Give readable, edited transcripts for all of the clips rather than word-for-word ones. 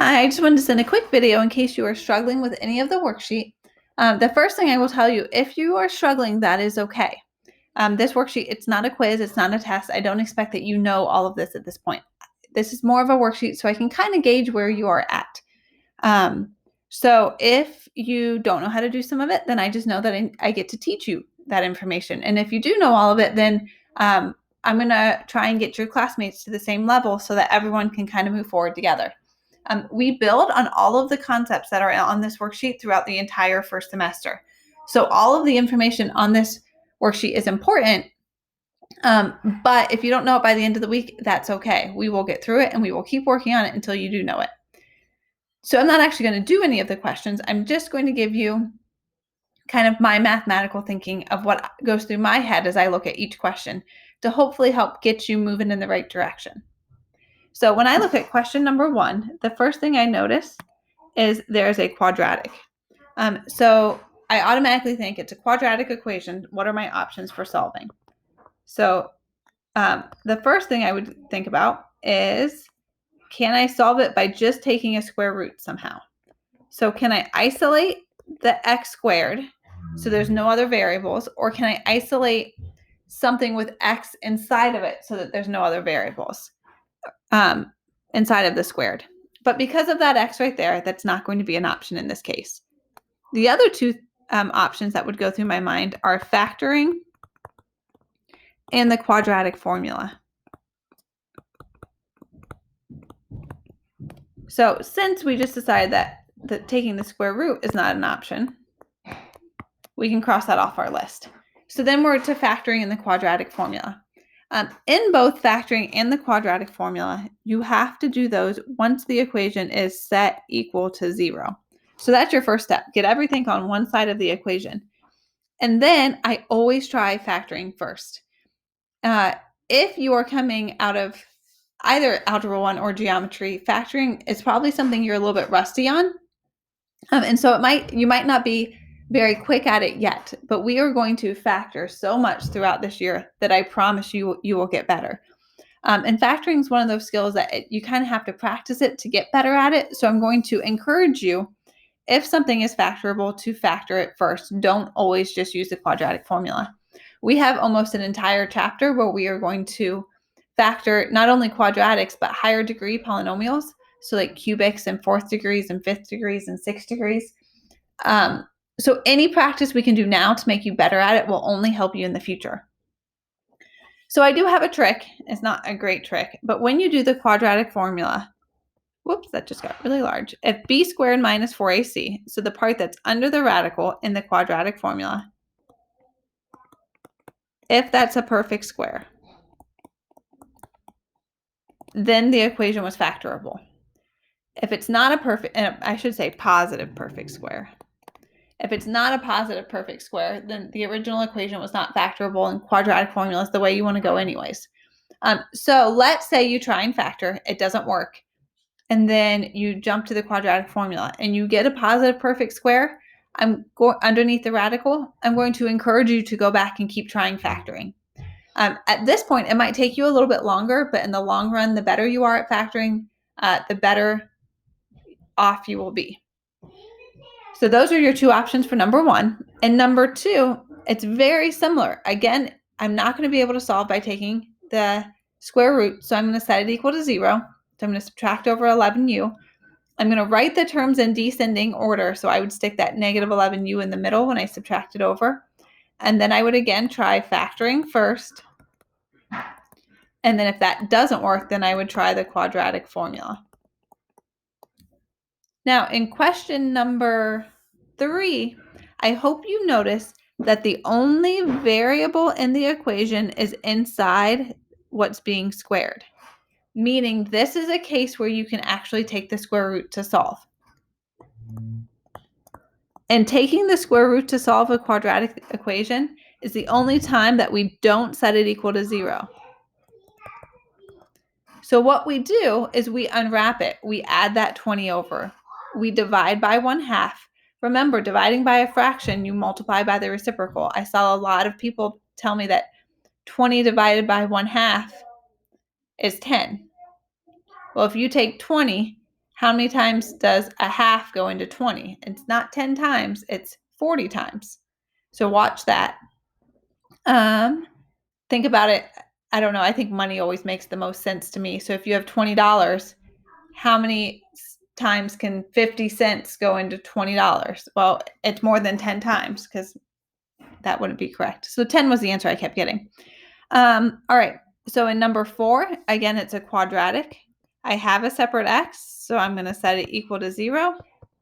Hi, I just wanted to send a quick video in case you are struggling with any of the worksheet. The first thing I will tell you, if you are struggling, that is okay. This worksheet, it's not a quiz, it's not a test. I don't expect that you know all of this at this point. This is more of a worksheet so I can kind of gauge where you are at. So if you don't know how to do some of it, then I just know that I get to teach you that information. And if you do know all of it, then I'm going to try and get your classmates to the same level so that everyone can kind of move forward together. We build on all of the concepts that are on this worksheet throughout the entire first semester. So all of the information on this worksheet is important, but if you don't know it by the end of the week, that's okay. We will get through it and we will keep working on it until you do know it. So I'm not actually going to do any of the questions. I'm just going to give you kind of my mathematical thinking of what goes through my head as I look at each question to hopefully help get you moving in the right direction. So when I look at question number 1, the first thing I notice is there's a quadratic. So I automatically think it's a quadratic equation. What are my options for solving? So the first thing I would think about is, can I solve it by just taking a square root somehow? So can I isolate the x squared so there's no other variables, or can I isolate something with x inside of it so that there's no other variables inside of the squared? But because of that x right there, that's not going to be an option in this case. The other two options that would go through my mind are factoring and the quadratic formula. So since we just decided that taking the square root is not an option, we can cross that off our list. So then we're to factoring in the quadratic formula. In both factoring and the quadratic formula, you have to do those once the equation is set equal to 0. So that's your first step. Get everything on one side of the equation. And then I always try factoring first. If you are coming out of either Algebra 1 or geometry, factoring is probably something you're a little bit rusty on. And so you might not be very quick at it yet, but we are going to factor so much throughout this year that I promise you will get better. And factoring is one of those skills that you kind of have to practice it to get better at it. So I'm going to encourage you, if something is factorable, to factor it first. Don't always just use the quadratic formula. We have almost an entire chapter where we are going to factor not only quadratics, but higher degree polynomials. So like cubics and 4th degrees and 5th degrees and 6th degrees. So any practice we can do now to make you better at it will only help you in the future. So I do have a trick. It's not a great trick, but when you do the quadratic formula, whoops, that just got really large. If b squared minus 4ac, so the part that's under the radical in the quadratic formula, if that's a perfect square, then the equation was factorable. If it's not a perfect, and I should say positive perfect square. If it's not a positive perfect square, then the original equation was not factorable, and quadratic formula is the way you want to go anyways. So let's say you try and factor, it doesn't work, and then you jump to the quadratic formula and you get a positive perfect square. Underneath the radical, I'm going to encourage you to go back and keep trying factoring. At this point, it might take you a little bit longer, but in the long run, the better you are at factoring, the better off you will be. So those are your two options for number 1. And number 2, it's very similar. Again, I'm not going to be able to solve by taking the square root, so I'm going to set it equal to 0. So I'm going to subtract over 11u. I'm going to write the terms in descending order, so I would stick that negative 11u in the middle when I subtract it over. And then I would again try factoring first. And then if that doesn't work, then I would try the quadratic formula. Now, in question number 3, I hope you notice that the only variable in the equation is inside what's being squared, meaning this is a case where you can actually take the square root to solve. And taking the square root to solve a quadratic equation is the only time that we don't set it equal to 0. So what we do is we unwrap it. We add that 20 over. We divide by 1/2. Remember, dividing by a fraction, you multiply by the reciprocal. I saw a lot of people tell me that 20 divided by 1/2 is 10. Well, if you take 20 How many times does a half go into 20? It's not 10 times, it's 40 times. So watch that. Think about it. I don't know. I think money always makes the most sense to me. So if you have $20, how many times can 50 cents go into $20? Well, it's more than 10 times because that wouldn't be correct. So 10 was the answer I kept getting. All right. So in number 4, again, it's a quadratic. I have a separate x, so I'm going to set it equal to 0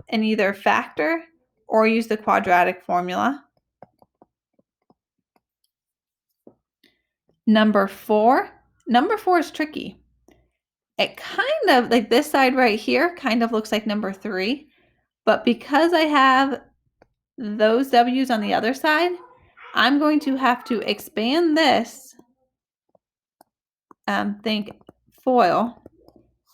and either factor or use the quadratic formula. Number 4 is tricky. It kind of, like this side right here, kind of looks like number 3, but because I have those w's on the other side, I'm going to have to expand this, think FOIL.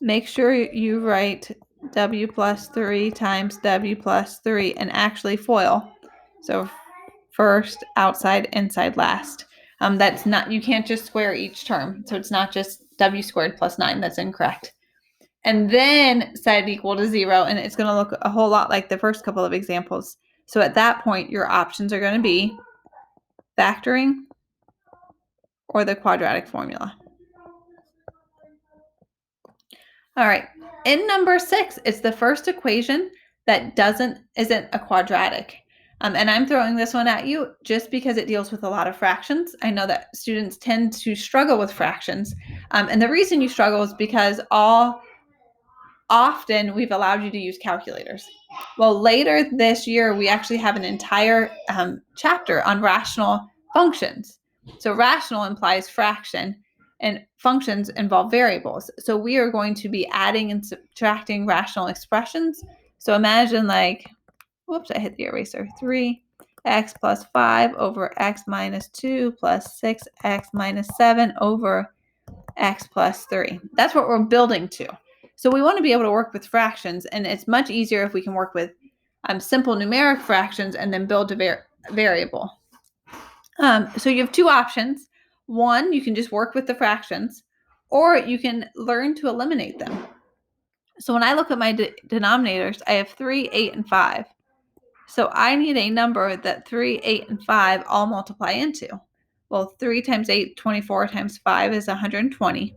Make sure you write w plus 3 times w plus 3 and actually FOIL. So first, outside, inside, last. That's not, you can't just square each term. So it's not just w squared plus 9. That's incorrect. And then set it equal to 0, and it's going to look a whole lot like the first couple of examples. So at that point, your options are going to be factoring or the quadratic formula. All right. In number 6, it's the first equation that isn't a quadratic. And I'm throwing this one at you just because it deals with a lot of fractions. I know that students tend to struggle with fractions. And the reason you struggle is because often we've allowed you to use calculators. Well, later this year, we actually have an entire chapter on rational functions. So rational implies fraction, and functions involve variables. So we are going to be adding and subtracting rational expressions. So imagine like, whoops, I hit the eraser, 3x plus 5 over x minus 2 plus 6x minus 7 over x plus 3. That's what we're building to. So we want to be able to work with fractions, and it's much easier if we can work with simple numeric fractions and then build a variable. So you have two options. One, you can just work with the fractions, or you can learn to eliminate them. So when I look at my denominators, I have 3, 8, and 5. So I need a number that 3, 8, and 5 all multiply into. Well, 3 times 8, 24 times 5 is 120.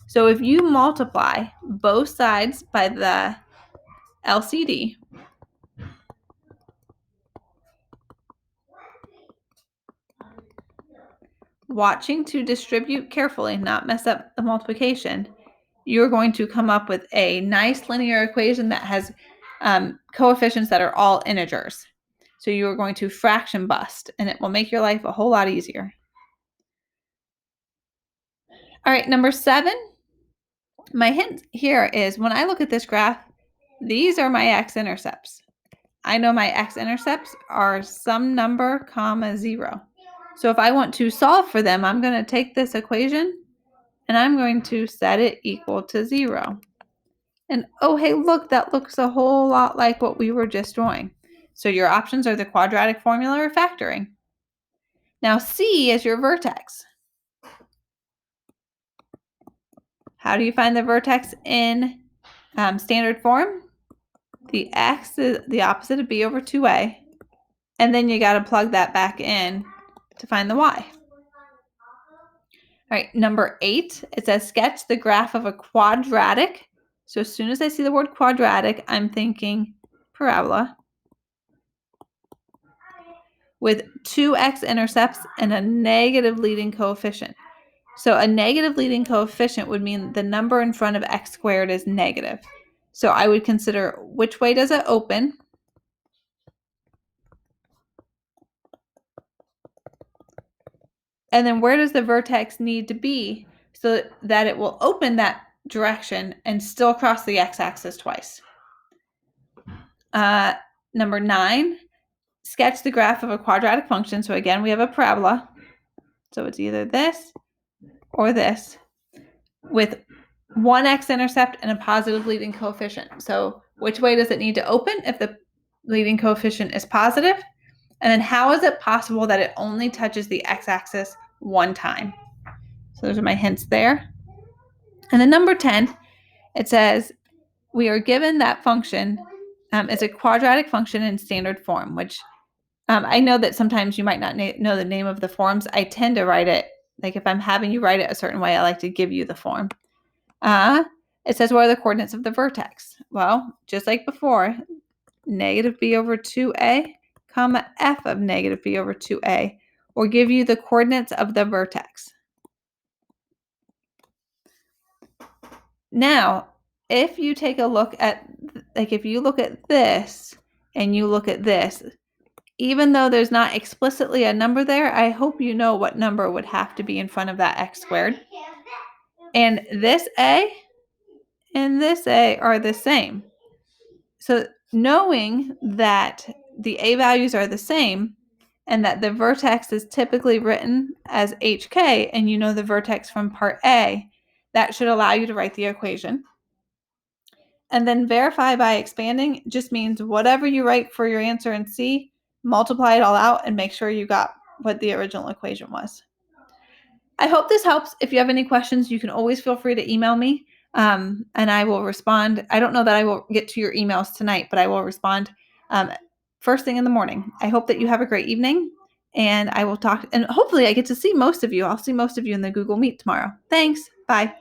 So if you multiply both sides by the LCD, watching to distribute carefully, not mess up the multiplication, you're going to come up with a nice linear equation that has coefficients that are all integers. So you are going to fraction bust, and it will make your life a whole lot easier. All right, number 7. My hint here is when I look at this graph, these are my x-intercepts. I know my x-intercepts are some number, comma, 0. So if I want to solve for them, I'm going to take this equation and I'm going to set it equal to 0. And oh, hey, look, that looks a whole lot like what we were just drawing. So your options are the quadratic formula or factoring. Now C is your vertex. How do you find the vertex in standard form? The x is the opposite of b over 2a. And then you got to plug that back in to find the y. All right, number 8, it says sketch the graph of a quadratic. So as soon as I see the word quadratic, I'm thinking parabola with 2 x-intercepts and a negative leading coefficient. So a negative leading coefficient would mean the number in front of x squared is negative. So I would consider which way does it open? And then where does the vertex need to be so that it will open that direction and still cross the x-axis twice? Number 9, sketch the graph of a quadratic function. So again, we have a parabola. So it's either this or this with 1 x-intercept and a positive leading coefficient. So which way does it need to open if the leading coefficient is positive? And then how is it possible that it only touches the x-axis one time? So those are my hints there. And then number 10, it says, we are given that function is a quadratic function in standard form, which I know that sometimes you might not know the name of the forms. I tend to write it, like if I'm having you write it a certain way, I like to give you the form. It says, what are the coordinates of the vertex? Well, just like before, negative b over 2a, comma f of negative b over 2a, will give you the coordinates of the vertex. Now, if you take a look at, like if you look at this and you look at this, even though there's not explicitly a number there, I hope you know what number would have to be in front of that x squared. And this a and this a are the same. So knowing that the a values are the same and that the vertex is typically written as hk, and you know the vertex from part A, that should allow you to write the equation. And then verify by expanding just means whatever you write for your answer in C, multiply it all out and make sure you got what the original equation was. I hope this helps. If you have any questions, you can always feel free to email me, and I will respond. I don't know that I will get to your emails tonight, but I will respond first thing in the morning. I hope that you have a great evening, and I will talk, and hopefully I get to see most of you. I'll see most of you in the Google Meet tomorrow. Thanks. Bye.